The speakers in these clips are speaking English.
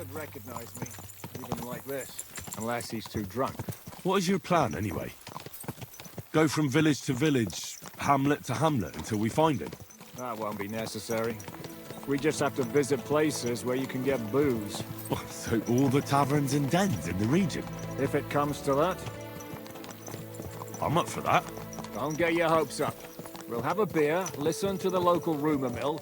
would recognize me, even like this. Unless he's too drunk. What is your plan, anyway? Go from village to village, hamlet to hamlet, until we find him? That won't be necessary. We just have to visit places where you can get booze. So all the taverns and dens in the region? If it comes to that. I'm up for that. Don't get your hopes up. We'll have a beer, listen to the local rumor mill,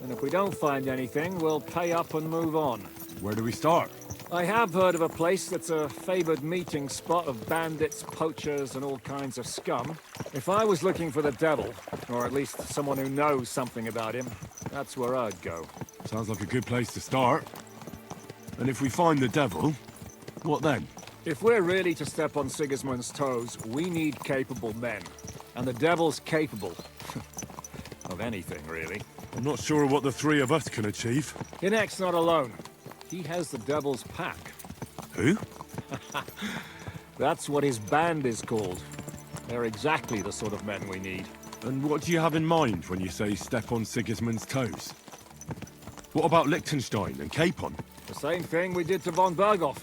and if we don't find anything, we'll pay up and move on. Where do we start? I have heard of a place that's a favored meeting spot of bandits, poachers, and all kinds of scum. If I was looking for the devil, or at least someone who knows something about him, that's where I'd go. Sounds like a good place to start. And if we find the devil, what then? If we're really to step on Sigismund's toes, we need capable men. And the devil's capable. of anything, really. I'm not sure what the three of us can achieve. Inek's not alone. He has the devil's pack. Who? That's what his band is called. They're exactly the sort of men we need. And what do you have in mind when you say step on Sigismund's toes? What about Liechtenstein and Capon? The same thing we did to von Berghoff.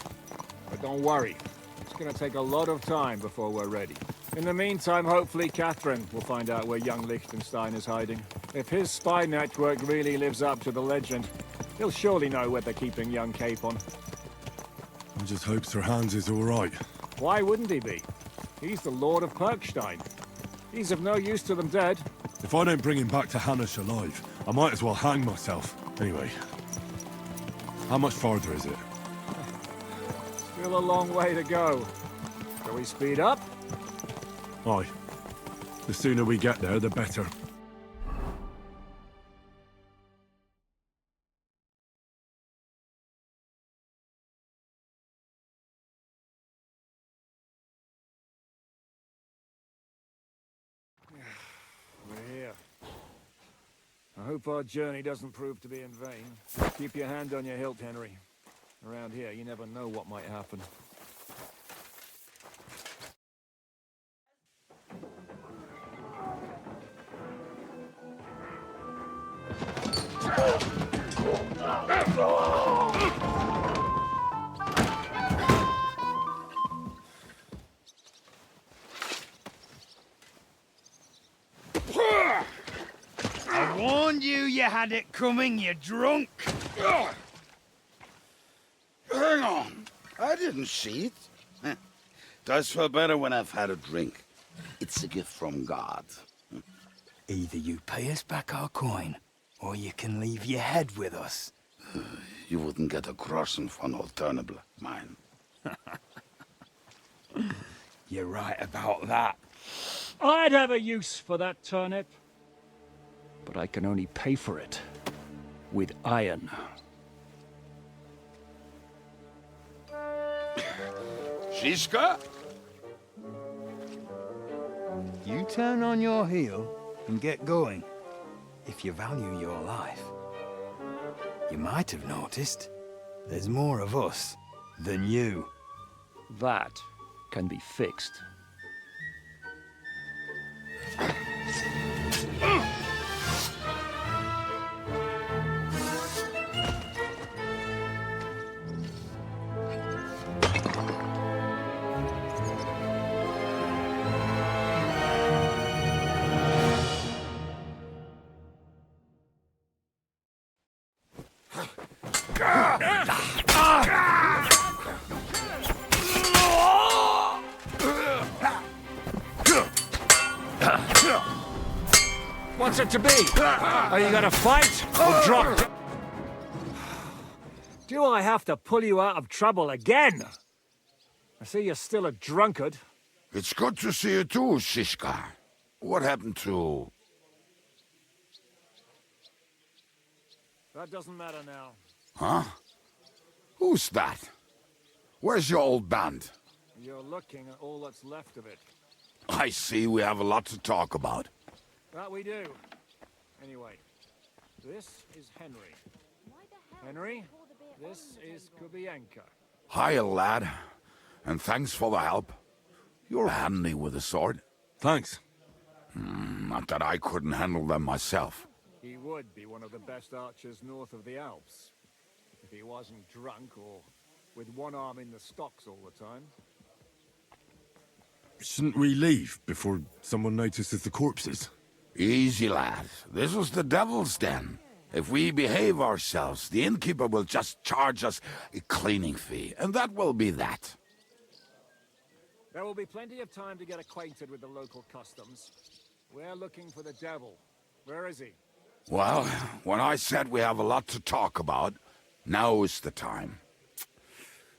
But don't worry. It's gonna take a lot of time before we're ready. In the meantime, hopefully Catherine will find out where young Liechtenstein is hiding. If his spy network really lives up to the legend, he'll surely know where they're keeping young Capon. I just hope Sir Hans is all right. Why wouldn't he be? He's the Lord of Perkstein. He's of no use to them dead. If I don't bring him back to Hannish alive, I might as well hang myself. Anyway, how much farther is it? Still a long way to go. Shall we speed up? Aye. The sooner we get there, the better. We're here. I hope our journey doesn't prove to be in vain. Keep your hand on your hilt, Henry. Around here, you never know what might happen. I warned you had it coming, you drunk. Hang on. I didn't see it. Does feel better when I've had a drink. It's a gift from God. Either you pay us back our coin, or you can leave your head with us. You wouldn't get a groschen von Alternable, mine. You're right about that. I'd have a use for that turnip. But I can only pay for it with iron. Zizka? You turn on your heel and get going, if you value your life. You might have noticed, there's more of us than you. That can be fixed. What's it to be? Are you gonna fight or drop? Do I have to pull you out of trouble again? I see you're still a drunkard. It's good to see you too, Zizka. What happened to... That doesn't matter now. Huh? Who's that? Where's your old band? You're looking at all that's left of it. I see we have a lot to talk about. That we do. Anyway, this is Henry. Henry, this is Kubyenka. Hiya, lad. And thanks for the help. You're handy with a sword. Thanks. Not that I couldn't handle them myself. He would be one of the best archers north of the Alps. If he wasn't drunk or with one arm in the stocks all the time. Shouldn't we leave before someone notices the corpses? Easy, lad. This was the devil's den. If we behave ourselves, the innkeeper will just charge us a cleaning fee, and that will be that. There will be plenty of time to get acquainted with the local customs. We're looking for the devil. Where is he? Well, when I said we have a lot to talk about, now is the time.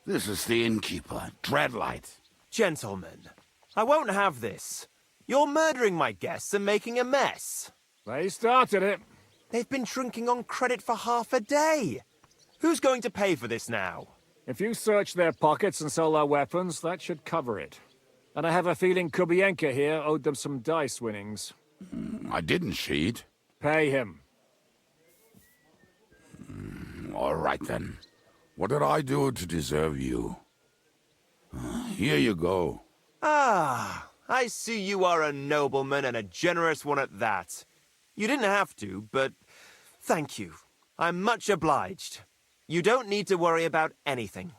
This is the innkeeper, Dreadlight. Gentlemen, I won't have this. You're murdering my guests and making a mess. They started it. They've been drinking on credit for half a day. Who's going to pay for this now? If you search their pockets and sell their weapons, that should cover it. And I have a feeling Kubyenka here owed them some dice winnings. I didn't cheat. Pay him. All right, then. What did I do to deserve you? Here you go. Ah, I see you are a nobleman and a generous one at that. You didn't have to, but thank you. I'm much obliged. You don't need to worry about anything.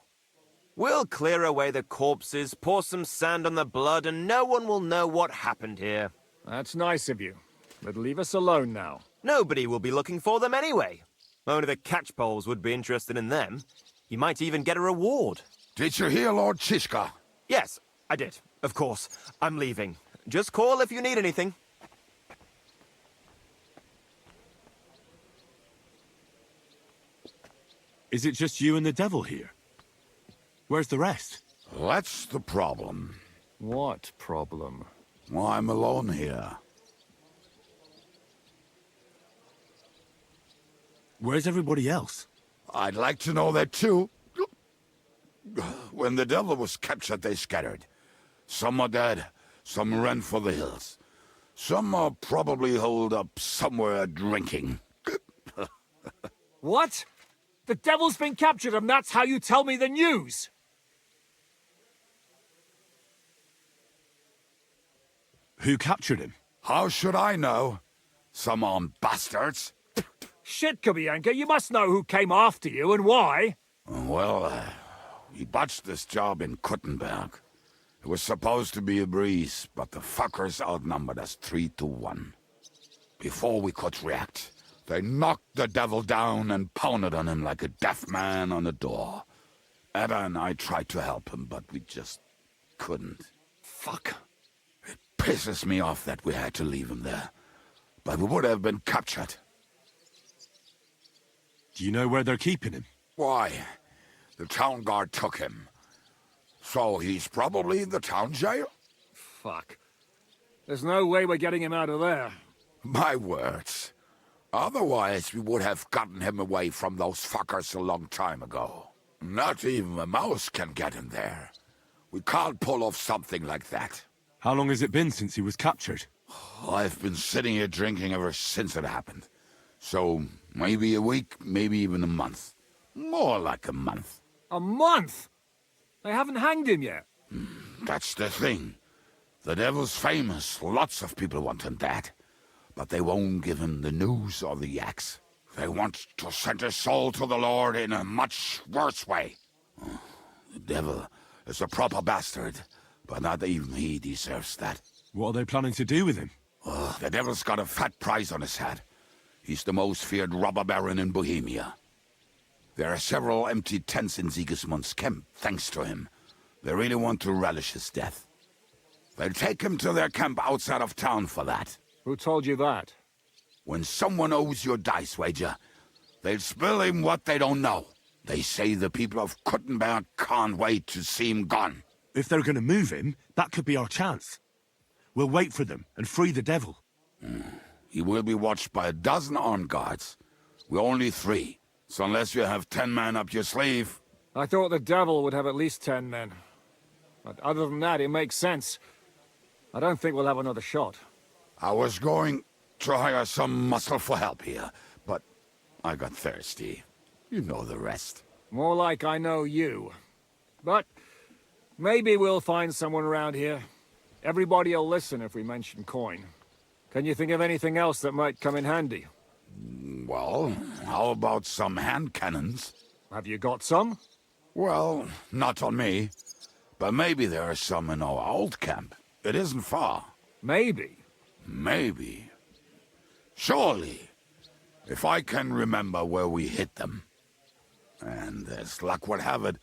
We'll clear away the corpses, pour some sand on the blood, and no one will know what happened here. That's nice of you. But leave us alone now. Nobody will be looking for them anyway. Only the catchpoles would be interested in them. You might even get a reward. Did you hear Lord Zizka? Yes, I did. Of course. I'm leaving. Just call if you need anything. Is it just you and the devil here? Where's the rest? That's the problem. What problem? Well, I'm alone here. Where's everybody else? I'd like to know that too. When the devil was captured, they scattered. Some are dead, some ran for the hills. Some are probably holed up somewhere drinking. What? The devil's been captured and that's how you tell me the news? Who captured him? How should I know? Some armed bastards. Shit, Kubyenka, you must know who came after you and why. Well, we botched this job in Kubyenka. It was supposed to be a breeze, but the fuckers outnumbered us 3-1. Before we could react, they knocked the devil down and pounded on him like a deaf man on a door. Ada and I tried to help him, but we just couldn't. Fuck. It pisses me off that we had to leave him there. But we would have been captured. Do you know where they're keeping him? Why? The town guard took him. So he's probably in the town jail? Fuck. There's no way we're getting him out of there. My words. Otherwise, we would have gotten him away from those fuckers a long time ago. Not even a mouse can get him there. We can't pull off something like that. How long has it been since he was captured? I've been sitting here drinking ever since it happened. So, maybe a week, maybe even a month. More like a month. A month? They haven't hanged him yet. That's the thing. The devil's famous. Lots of people want him dead. But they won't give him the news or the axe. They want to send his soul to the Lord in a much worse way. The devil is a proper bastard, but not even he deserves that. What are they planning to do with him? The devil's got a fat price on his head. He's the most feared robber baron in Bohemia. There are several empty tents in Sigismund's camp, thanks to him. They really want to relish his death. They'll take him to their camp outside of town for that. Who told you that? When someone owes you a dice wager, they'll spill him what they don't know. They say the people of Kubyenka can't wait to see him gone. If they're going to move him, that could be our chance. We'll wait for them and free the devil. He will be watched by a dozen armed guards. We're only 3, so unless you have 10 men up your sleeve... I thought the devil would have at least 10 men. But other than that, it makes sense. I don't think we'll have another shot. I was going to hire some muscle for help here, but I got thirsty. You know the rest. More like I know you. But maybe we'll find someone around here. Everybody'll listen if we mention coin. Can you think of anything else that might come in handy? Well, how about some hand cannons? Have you got some? Well, not on me. But maybe there are some in our old camp. It isn't far. Maybe. Maybe. Surely. If I can remember where we hid them. And as luck would have it,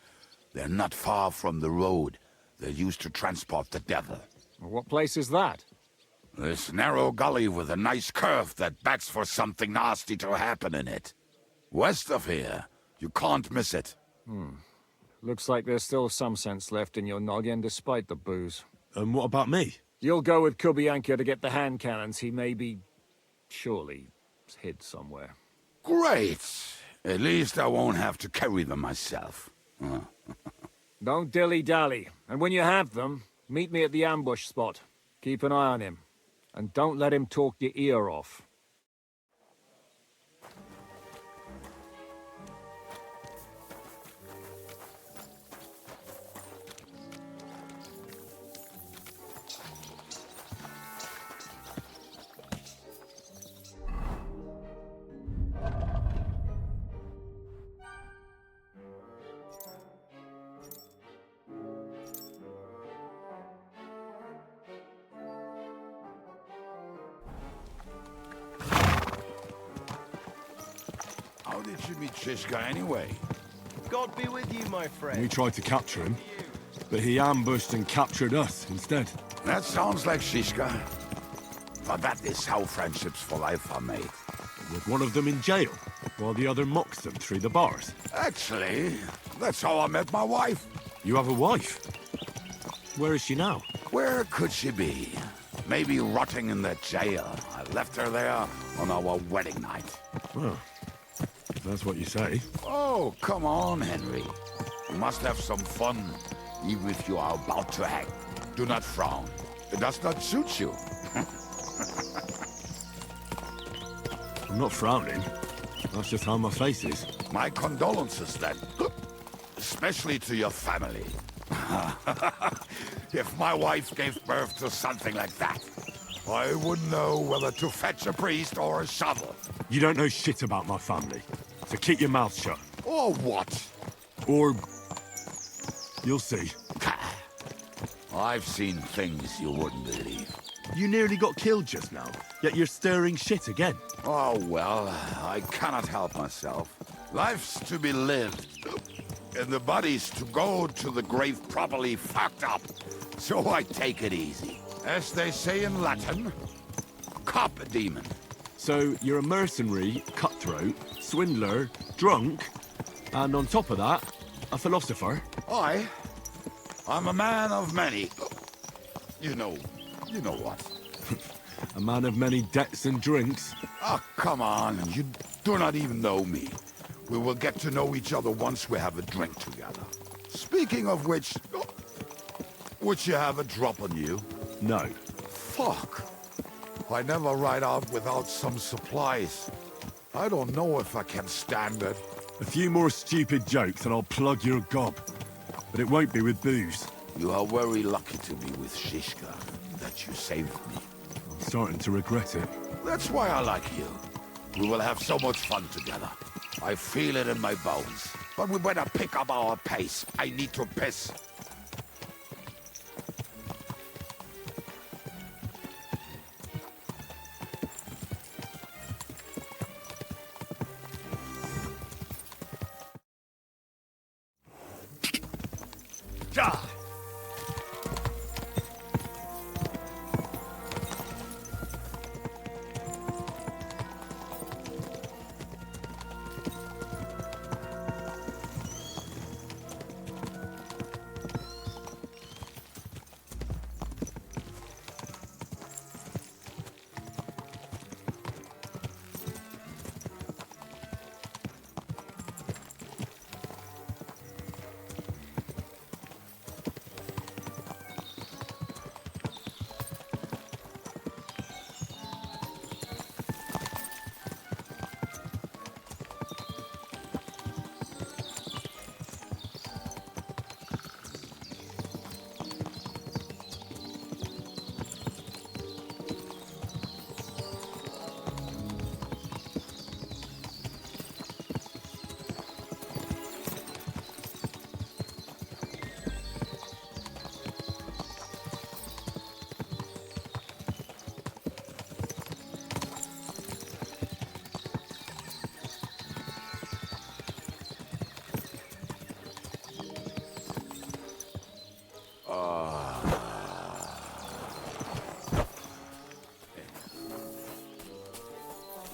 they're not far from the road that used to transport the devil. What place is that? This narrow gully with a nice curve that backs for something nasty to happen in it. West of here, you can't miss it. Looks like there's still some sense left in your noggin despite the booze. And what about me? You'll go with Kubyenka to get the hand cannons he may be... surely hid somewhere. Great! At least I won't have to carry them myself. Don't dilly-dally. And when you have them, meet me at the ambush spot. Keep an eye on him. And don't let him talk your ear off. How did you meet Zizka anyway? God be with you, my friend. We tried to capture him, but he ambushed and captured us instead. That sounds like Zizka. But that is how friendships for life are made. With one of them in jail, while the other mocks them through the bars. Actually, that's how I met my wife. You have a wife? Where is she now? Where could she be? Maybe rotting in that jail. I left her there on our wedding night. Well, if that's what you say. Oh, come on, Henry. You must have some fun, even if you are about to hang. Do not frown. It does not suit you. I'm not frowning. That's just how my face is. My condolences, then. Especially to your family. If my wife gave birth to something like that, I wouldn't know whether to fetch a priest or a shovel. You don't know shit about my family, so keep your mouth shut. Or what? Or... you'll see. I've seen things you wouldn't believe. You nearly got killed just now, yet you're stirring shit again. Oh, well, I cannot help myself. Life's to be lived, and the body's to go to the grave properly fucked up. So I take it easy. As they say in Latin, cop a demon. So you're a mercenary, cutthroat, swindler, drunk, and on top of that, a philosopher? I'm a man of many... You know what. A man of many debts and drinks? Oh, come on, you do not even know me. We will get to know each other once we have a drink together. Speaking of which, would you have a drop on you? No. Fuck. I never ride out without some supplies. I don't know if I can stand it. A few more stupid jokes and I'll plug your gob. But it won't be with booze. You are very lucky to be with Zizka, that you saved me. I'm starting to regret it. That's why I like you. We will have so much fun together. I feel it in my bones. But we better pick up our pace. I need to piss. Ah!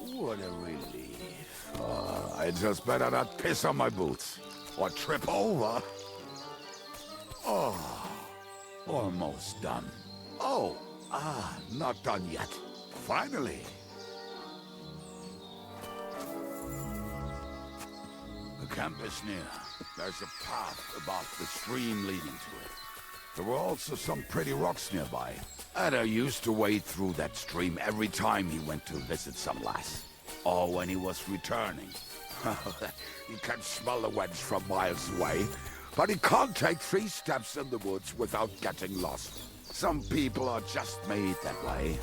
What a relief. I just better not piss on my boots. Or trip over. Oh, almost done. Oh, not done yet. Finally. The camp is near. There's a path above the stream leading to it. There were also some pretty rocks nearby. Ada used to wade through that stream every time he went to visit some lass. Or when he was returning. He can smell the wench from miles away, but he can't take 3 steps in the woods without getting lost. Some people are just made that way.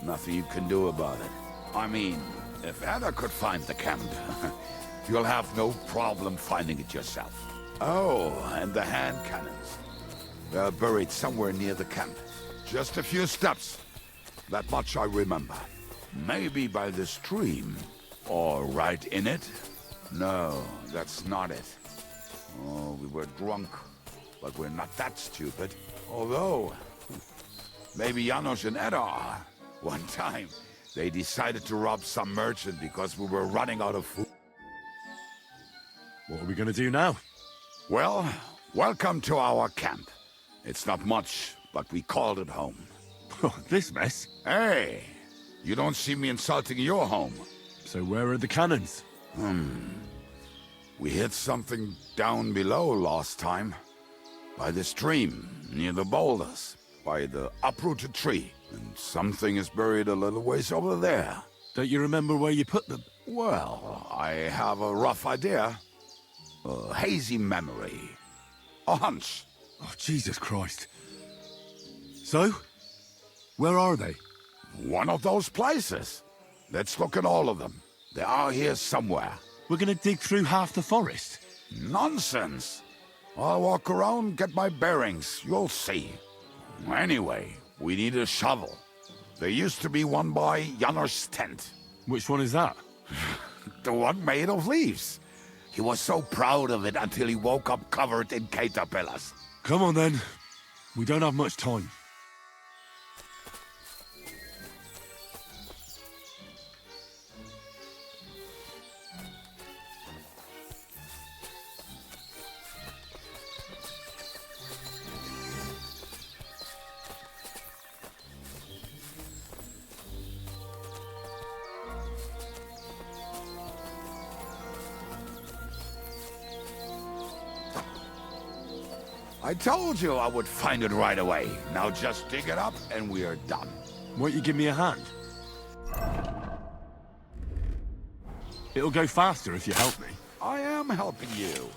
Nothing you can do about it. I mean, if Ada could find the camp, you'll have no problem finding it yourself. Oh, and the hand cannons. They're buried somewhere near the camp. Just a few steps. That much I remember. Maybe by the stream. Or right in it? No, that's not it. Oh, we were drunk. But we're not that stupid. Although, maybe Janos and Edda are. One time, they decided to rob some merchant because we were running out of food. What are we gonna do now? Well, welcome to our camp. It's not much, but we called it home. This mess? Hey, you don't see me insulting your home. So where are the cannons? We hit something down below last time. By the stream, near the boulders, by the uprooted tree. And something is buried a little ways over there. Don't you remember where you put them? Well, I have a rough idea. A hazy memory. A hunch. Oh, Jesus Christ. So? Where are they? One of those places. Let's look at all of them. They are here somewhere. We're gonna dig through half the forest. Nonsense. I'll walk around, get my bearings. You'll see. Anyway, we need a shovel. There used to be one by Janos' tent. Which one is that? The one made of leaves. He was so proud of it until he woke up covered in caterpillars. Come on then. We don't have much time. I told you I would find it right away. Now just dig it up and we are done. Won't you give me a hand? It'll go faster if you help me. I am helping you.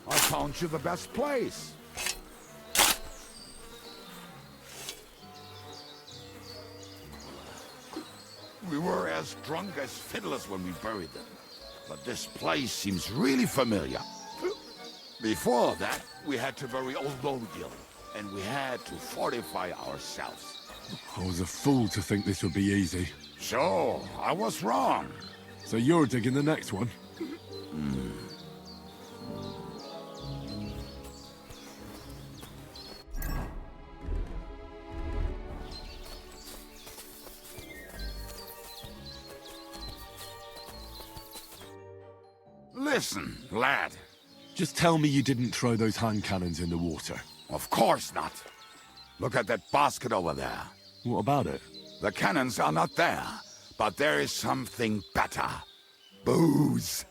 I found you the best place. We were as drunk as fiddlers when we buried them. But this place seems really familiar. Before that, we had to bury old Lodil, and we had to fortify ourselves. I was a fool to think this would be easy. So, I was wrong. So you're digging the next one? Listen, lad. Just tell me you didn't throw those hand cannons in the water. Of course not. Look at that basket over there. What about it? The cannons are not there, but there is something better. Booze.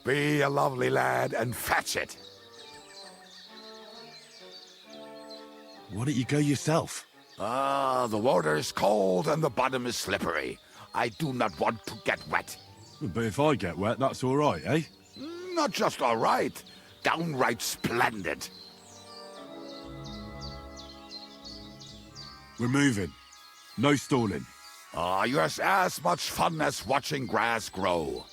Be a lovely lad and fetch it. Why don't you go yourself? The water is cold and the bottom is slippery. I do not want to get wet. But if I get wet, that's all right, eh? Not just all right, downright splendid. We're moving. No stalling. You're as much fun as watching grass grow.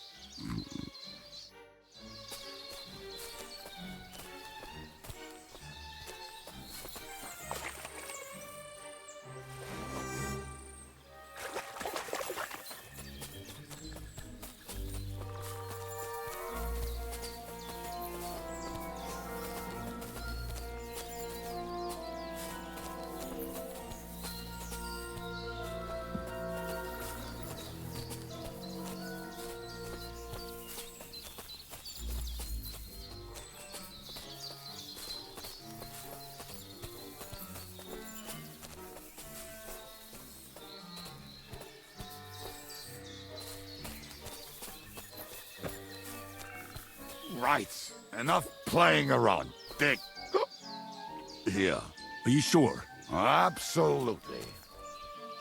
Right. Enough playing around, Dick. Here. Are you sure? Absolutely.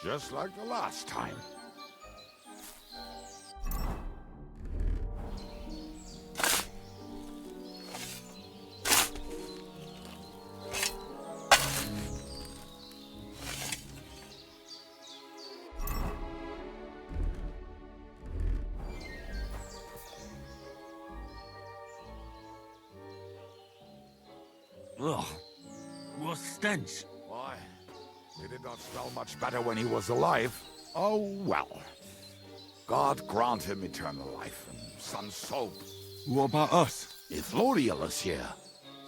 Just like the last time. Ugh. What stench. Why? He did not smell much better when he was alive. Oh, well. God grant him eternal life and some soap. What about us? If L'Oreal is here,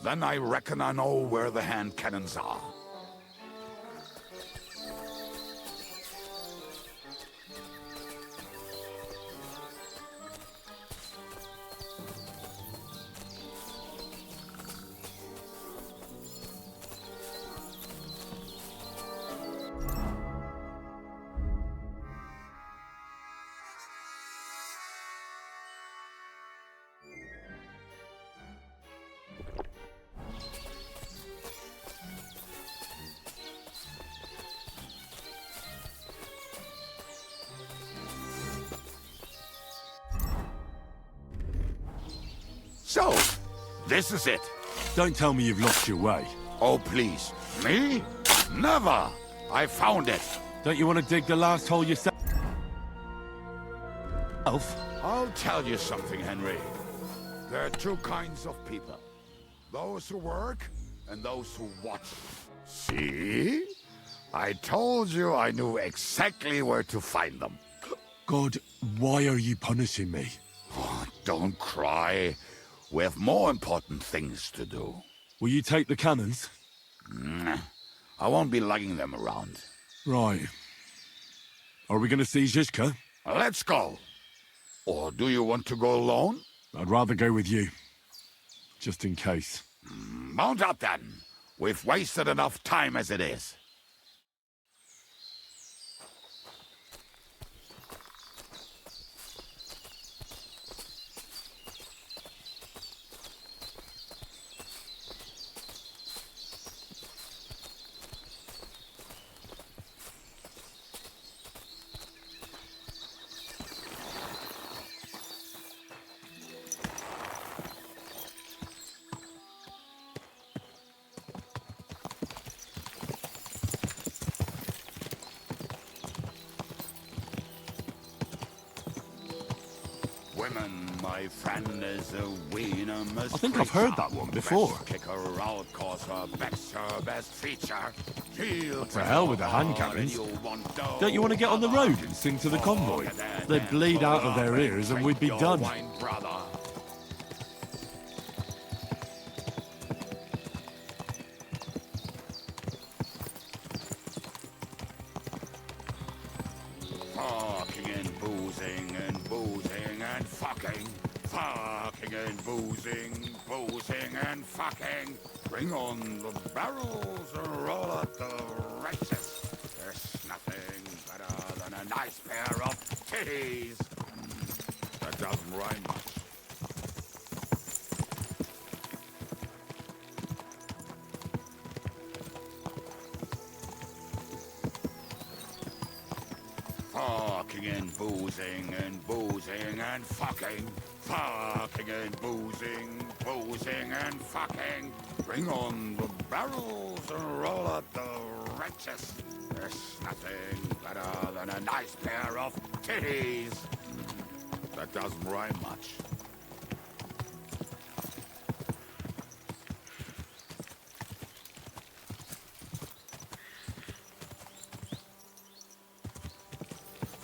then I reckon I know where the hand cannons are. So, this is it. Don't tell me you've lost your way. Oh, please. Me? Never! I found it. Don't you want to dig the last hole yourself? I'll tell you something, Henry. There are two kinds of people. Those who work and those who watch. See? I told you I knew exactly where to find them. God, why are you punishing me? Oh, don't cry. We have more important things to do. Will you take the cannons? I won't be lugging them around. Right. Are we going to see Zizka? Let's go. Or do you want to go alone? I'd rather go with you. Just in case. Mount up then. We've wasted enough time as it is. Women, my friend, is a wiener. I think I've heard that one before. Kick her out, cause her back's her best feature. To hell with the hand cannons. Don't you want to get on the road and sing to the convoy? They'd bleed out of their ears and we'd be done. Fucking and boozing and boozing and fucking. Fucking and boozing, boozing and fucking. Bring on the barrels and roll out the righteous. There's nothing better than a nice pair of titties. That doesn't rhyme much. Fucking and boozing and boozing and fucking. Fucking and boozing, boozing and fucking. Bring on the barrels and roll out the righteous. There's nothing better than a nice pair of titties. That doesn't rhyme much.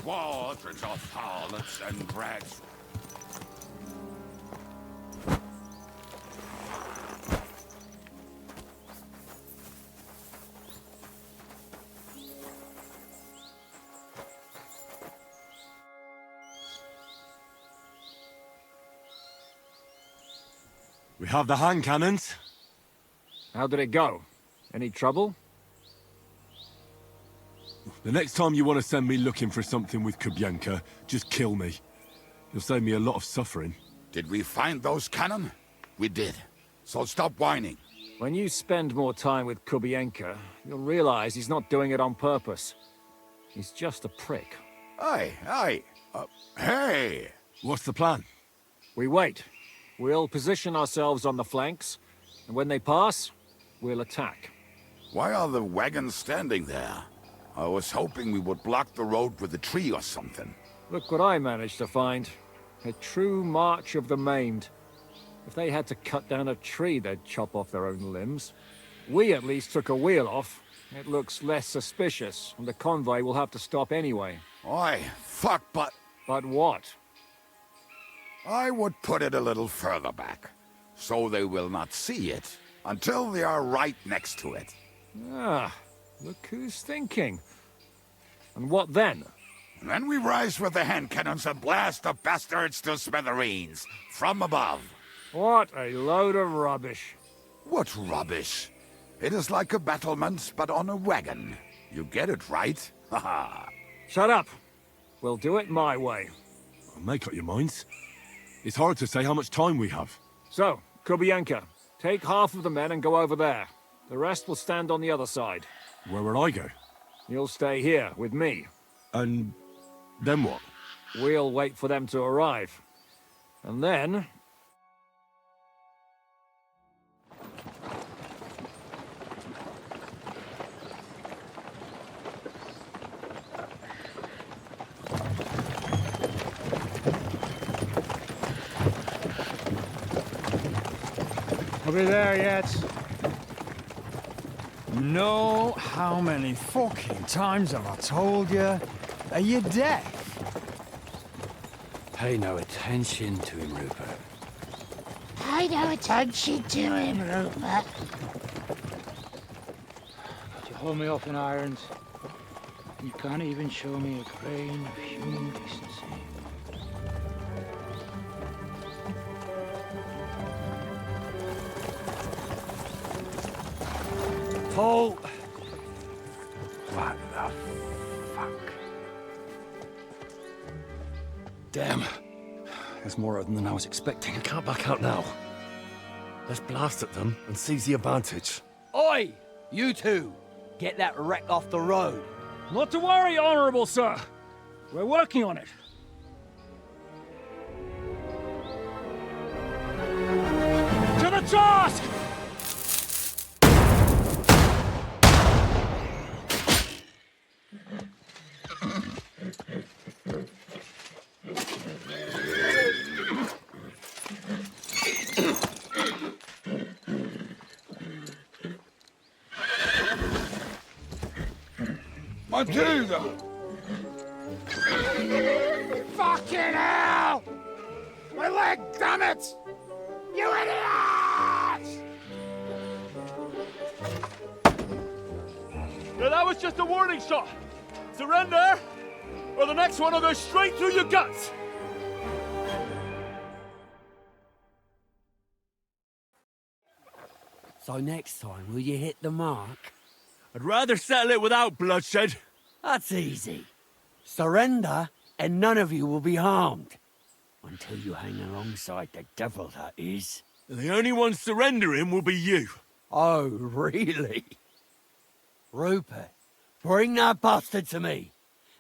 Quadrants of harlots and drags. We have the hand cannons. How did it go? Any trouble? The next time you want to send me looking for something with Kubyenka, just kill me. You'll save me a lot of suffering. Did we find those cannon? We did. So stop whining. When you spend more time with Kubyenka, you'll realize he's not doing it on purpose. He's just a prick. Aye. Hey! What's the plan? We wait. We'll position ourselves on the flanks, and when they pass, we'll attack. Why are the wagons standing there? I was hoping we would block the road with a tree or something. Look what I managed to find. A true march of the maimed. If they had to cut down a tree, they'd chop off their own limbs. We at least took a wheel off. It looks less suspicious, and the convoy will have to stop anyway. Oi, fuck, but But what? I would put it a little further back, so they will not see it until they are right next to it. Ah, look who's thinking. And what then? Then we rise with the hand cannons and blast the bastards to smithereens, from above. What a load of rubbish. What rubbish! It is like a battlement, but on a wagon. You get it, right? Haha. Shut up. We'll do it my way. Make up your minds. It's hard to say how much time we have. So, Kubyenka, take half of the men and go over there. The rest will stand on the other side. Where will I go? You'll stay here with me. And then what? We'll wait for them to arrive. And then... Are we there yet? No, how many fucking times have I told you? Are you deaf? Pay no attention to him, Rupert. Pay no attention to him, Rupert. You hold me up in irons. You can't even show me a grain of human decency. Paul! What the fuck? Damn. There's more of them than I was expecting. I can't back out now. Let's blast at them and seize the advantage. Oi! You two! Get that wreck off the road. Not to worry, Honorable Sir. We're working on it. To the task! Matilda! Fucking hell! My leg, damn it! You idiots! Now that was just a warning shot. Surrender, or the next one will go straight through your guts. So next time, will you hit the mark? I'd rather settle it without bloodshed. That's easy. Surrender, and none of you will be harmed. Until you hang alongside the devil, that is. The only one surrendering will be you. Oh, really? Rupert, bring that bastard to me.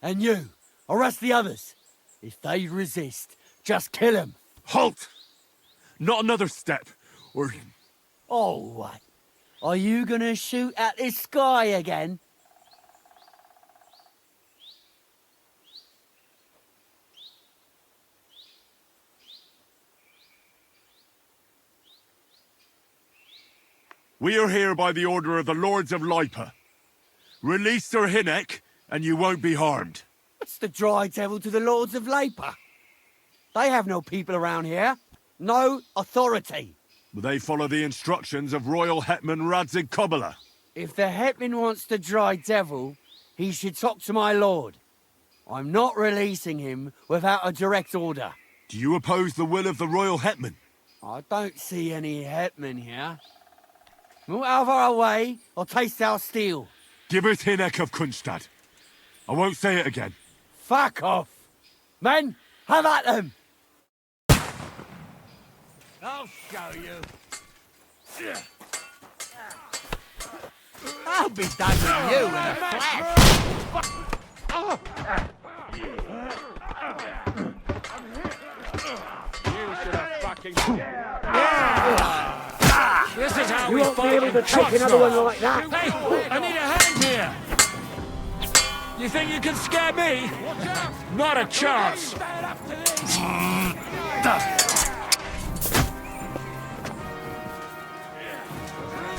And you, arrest the others. If they resist, just kill them. Halt! Not another step, or... Oh, what? Are you gonna shoot at the sky again? We are here by the order of the Lords of Lipa. Release Sir Hinnek, and you won't be harmed. What's the dry devil to the Lords of Labour? They have no people around here. No authority. They follow the instructions of Royal Hetman Radzig Kobyla. If the Hetman wants the dry devil, he should talk to my lord. I'm not releasing him without a direct order. Do you oppose the will of the Royal Hetman? I don't see any Hetman here. Move out of our way, or taste our steel. Give us Hinnek of Kunstad. I won't say it again. Fuck off! Men, have at them! I'll show you. I'll be done with you in a flash. You should have fucking... This is how we won't be fight able in to trick another one like that. Hey, I need a hand here. You think you can scare me? Not a chance.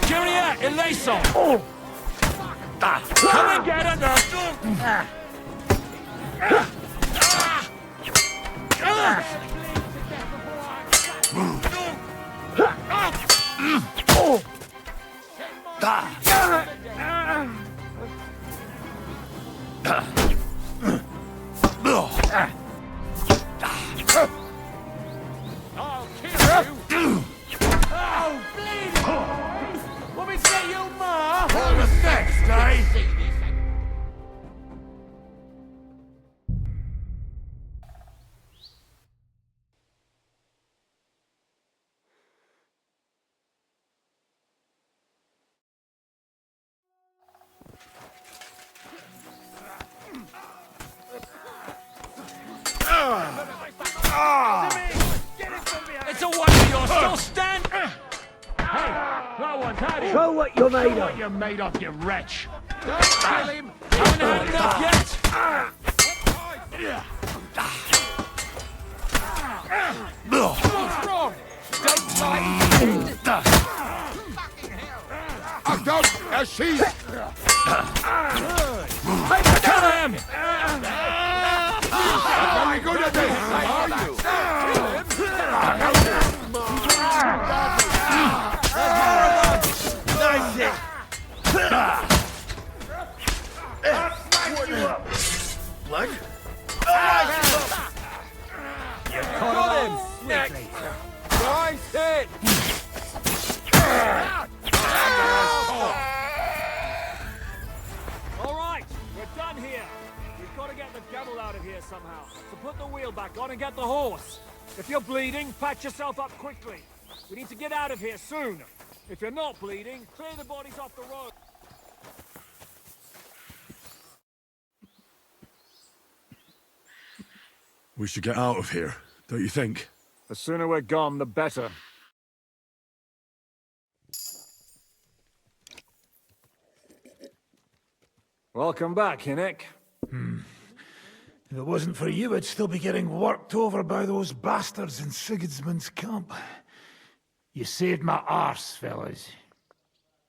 Julia, Eleison. Come and get her. I'll kill you. Oh, bleeding. Want me to get you more? For the next day. It's a wonder you're still standing. Hey, that one's had it. Show what you're made of. What you're made of, you wretch. Don't kill him. Haven't had enough yet. What's wrong? Don't lie. I don't. She's. Kill him. Very good at this. Are you? Blood? You got him. Next. Nice hit. All right, we're done here. We've got to get the devil out of here somehow. So put the wheel back on and get the horse. If you're bleeding, patch yourself up quickly. We need to get out of here soon. If you're not bleeding, clear the bodies off the road. We should get out of here, don't you think? The sooner we're gone, the better. Welcome back, Hinnick. If it wasn't for you, I'd still be getting worked over by those bastards in Sigismund's camp. You saved my arse, fellas.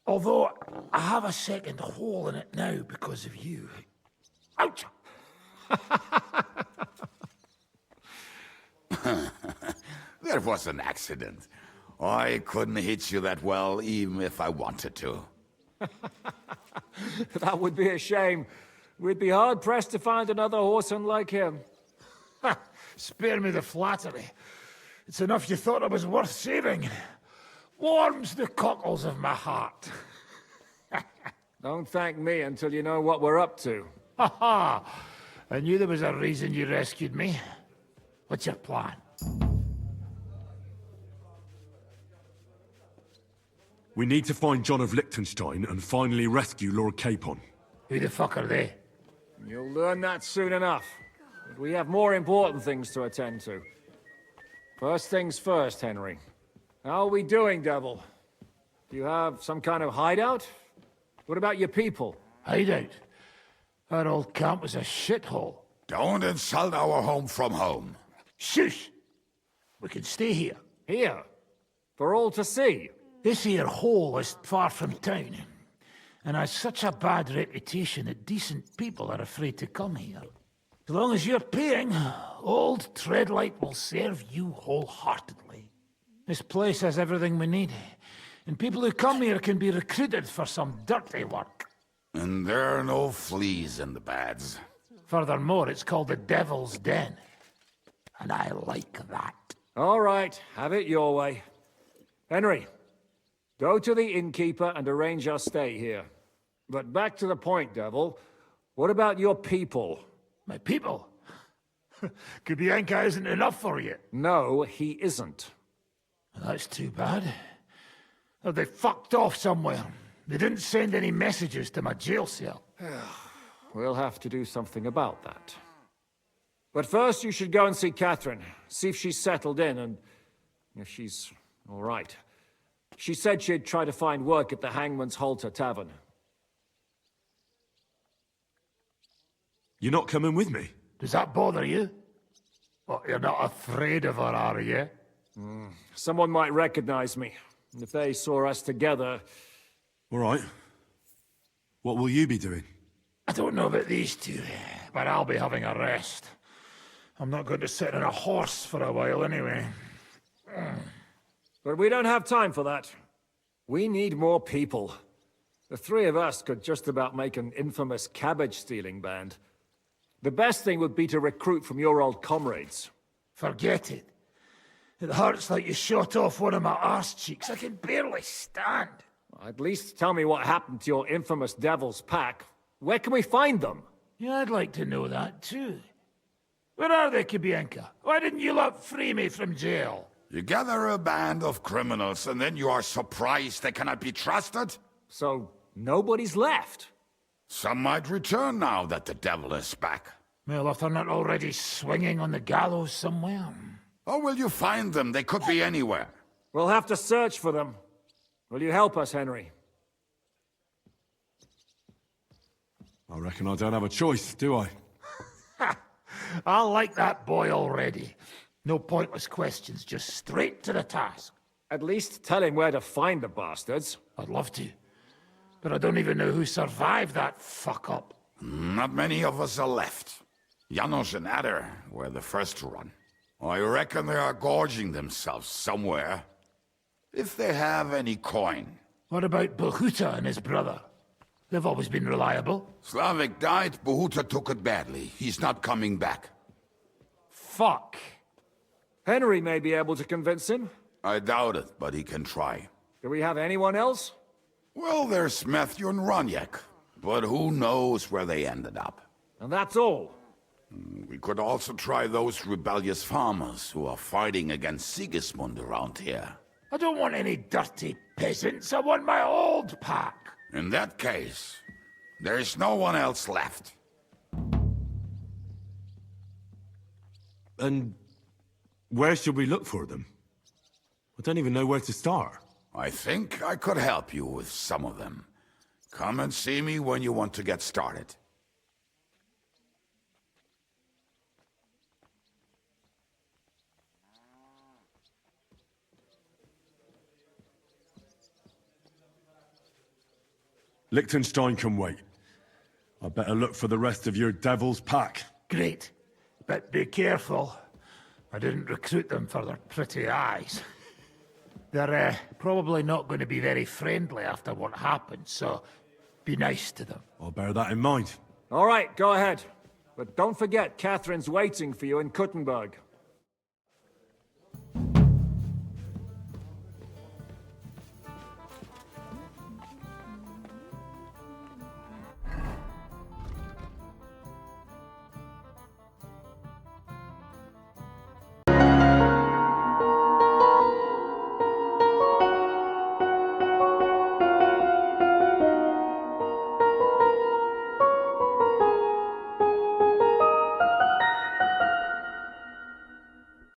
Although, I have a second hole in it now because of you. Ouch! That was an accident. I couldn't hit you that well, even if I wanted to. That would be a shame. We'd be hard-pressed to find another horseman like him. Spare me the flattery. It's enough you thought I was worth saving. Warms the cockles of my heart. Don't thank me until you know what we're up to. Ha ha! I knew there was a reason you rescued me. What's your plan? We need to find John of Liechtenstein and finally rescue Lord Capon. Who the fuck are they? You'll learn that soon enough. But we have more important things to attend to. First things first, Henry. How are we doing, Devil? Do you have some kind of hideout? What about your people? Hideout? Our old camp was a shithole. Don't insult our home from home. Shush! We can stay here. Here? For all to see? This here hole is far from town, and has such a bad reputation that decent people are afraid to come here. As long as you're paying, old Treadlight will serve you wholeheartedly. This place has everything we need, and people who come here can be recruited for some dirty work. And there are no fleas in the beds. Furthermore, it's called the Devil's Den, and I like that. All right, have it your way. Henry, go to the innkeeper and arrange our stay here. But back to the point, Devil. What about your people? My people? Kubyenka isn't enough for you. No, he isn't. That's too bad. Have they fucked off somewhere? They didn't send any messages to my jail cell. We'll have to do something about that. But first, you should go and see Catherine. See if she's settled in and if she's all right. She said she'd try to find work at the Hangman's Halter Tavern. You're not coming with me? Does that bother you? Well, you're not afraid of her, are you? Someone might recognize me. And if they saw us together... All right. What will you be doing? I don't know about these two, but I'll be having a rest. I'm not going to sit on a horse for a while anyway. But we don't have time for that. We need more people. The three of us could just about make an infamous cabbage-stealing band. The best thing would be to recruit from your old comrades. Forget it. It hurts like you shot off one of my arse cheeks. I can barely stand. At least tell me what happened to your infamous Devil's Pack. Where can we find them? Yeah, I'd like to know that too. Where are they, Kubyenka? Why didn't you lot free me from jail? You gather a band of criminals and then you are surprised they cannot be trusted? So, nobody's left? Some might return now that the devil is back. Well, if they're not already swinging on the gallows somewhere. How will you find them? They could be anywhere. We'll have to search for them. Will you help us, Henry? I reckon I don't have a choice, do I? I like that boy already. No pointless questions, just straight to the task. At least tell him where to find the bastards. I'd love to. But I don't even know who survived that fuck-up. Not many of us are left. Janos and Adder were the first to run. I reckon they are gorging themselves somewhere. If they have any coin. What about Bohuta and his brother? They've always been reliable. Slavik died, Bohuta took it badly. He's not coming back. Fuck. Henry may be able to convince him. I doubt it, but he can try. Do we have anyone else? Well, there's Matthew and Roniek, but who knows where they ended up. And that's all. We could also try those rebellious farmers who are fighting against Sigismund around here. I don't want any dirty peasants. I want my old pack. In that case, there's no one else left. And where should we look for them? I don't even know where to start. I think I could help you with some of them. Come and see me when you want to get started. Liechtenstein can wait. I better look for the rest of your devil's pack. Great. But be careful. I didn't recruit them for their pretty eyes. They're probably not going to be very friendly after what happened, so be nice to them. I'll bear that in mind. All right, go ahead. But don't forget, Catherine's waiting for you in Kuttenberg.